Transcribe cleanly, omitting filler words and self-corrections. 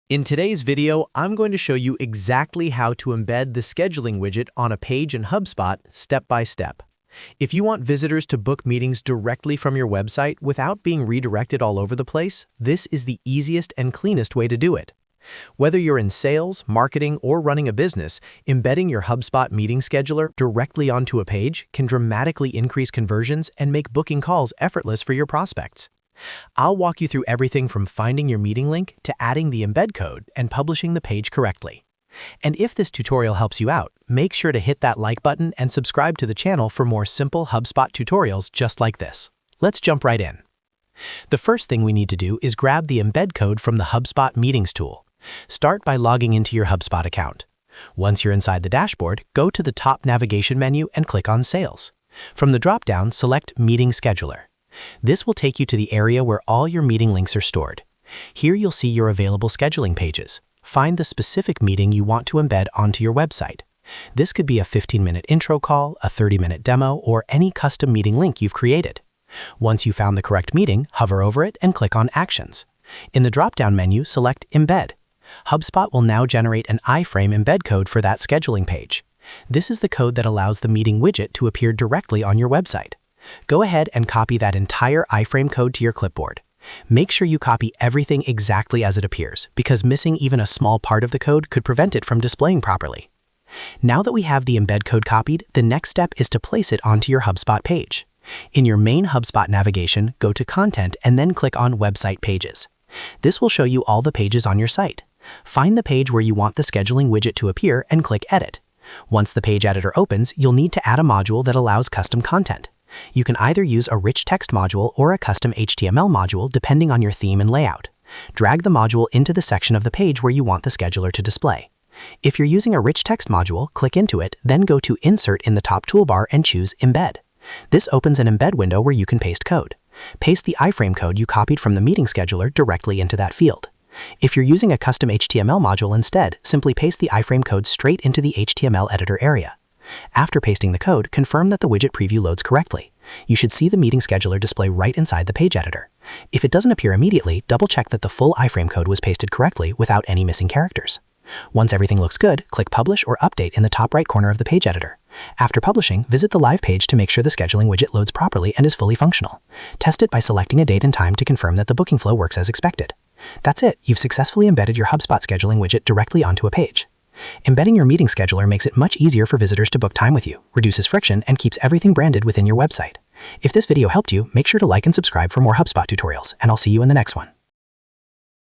In today's video, I'm going to show you exactly how to embed the scheduling widget on a page in HubSpot step by step. If you want visitors to book meetings directly from your website without being redirected all over the place, this is the easiest and cleanest way to do it. Whether you're in sales, marketing, or running a business, embedding your HubSpot meeting scheduler directly onto a page can dramatically increase conversions and make booking calls effortless for your prospects. I'll walk you through everything from finding your meeting link to adding the embed code and publishing the page correctly. And if this tutorial helps you out, make sure to hit that like button and subscribe to the channel for more simple HubSpot tutorials just like this. Let's jump right in. The first thing we need to do is grab the embed code from the HubSpot Meetings tool. Start by logging into your HubSpot account. Once you're inside the dashboard, go to the top navigation menu and click on Sales. From the drop-down, select Meeting Scheduler. This will take you to the area where all your meeting links are stored. Here you'll see your available scheduling pages. Find the specific meeting you want to embed onto your website. This could be a 15-minute intro call, a 30-minute demo, or any custom meeting link you've created. Once you've found the correct meeting, hover over it and click on Actions. In the drop-down menu, select Embed. HubSpot will now generate an iframe embed code for that scheduling page. This is the code that allows the meeting widget to appear directly on your website. Go ahead and copy that entire iframe code to your clipboard. Make sure you copy everything exactly as it appears, because missing even a small part of the code could prevent it from displaying properly. Now that we have the embed code copied, the next step is to place it onto your HubSpot page. In your main HubSpot navigation, go to Content and then click on Website Pages. This will show you all the pages on your site. Find the page where you want the scheduling widget to appear and click Edit. Once the page editor opens, you'll need to add a module that allows custom content. You can either use a rich text module or a custom HTML module depending on your theme and layout. Drag the module into the section of the page where you want the scheduler to display. If you're using a rich text module, click into it, then go to Insert in the top toolbar and choose Embed. This opens an embed window where you can paste code. Paste the iframe code you copied from the meeting scheduler directly into that field. If you're using a custom HTML module instead, simply paste the iframe code straight into the HTML editor area. After pasting the code, confirm that the widget preview loads correctly. You should see the meeting scheduler display right inside the page editor. If it doesn't appear immediately, double-check that the full iframe code was pasted correctly without any missing characters. Once everything looks good, click Publish or Update in the top right corner of the page editor. After publishing, visit the live page to make sure the scheduling widget loads properly and is fully functional. Test it by selecting a date and time to confirm that the booking flow works as expected. That's it, you've successfully embedded your HubSpot scheduling widget directly onto a page. Embedding your meeting scheduler makes it much easier for visitors to book time with you, reduces friction, and keeps everything branded within your website. If this video helped you, make sure to like and subscribe for more HubSpot tutorials, and I'll see you in the next one.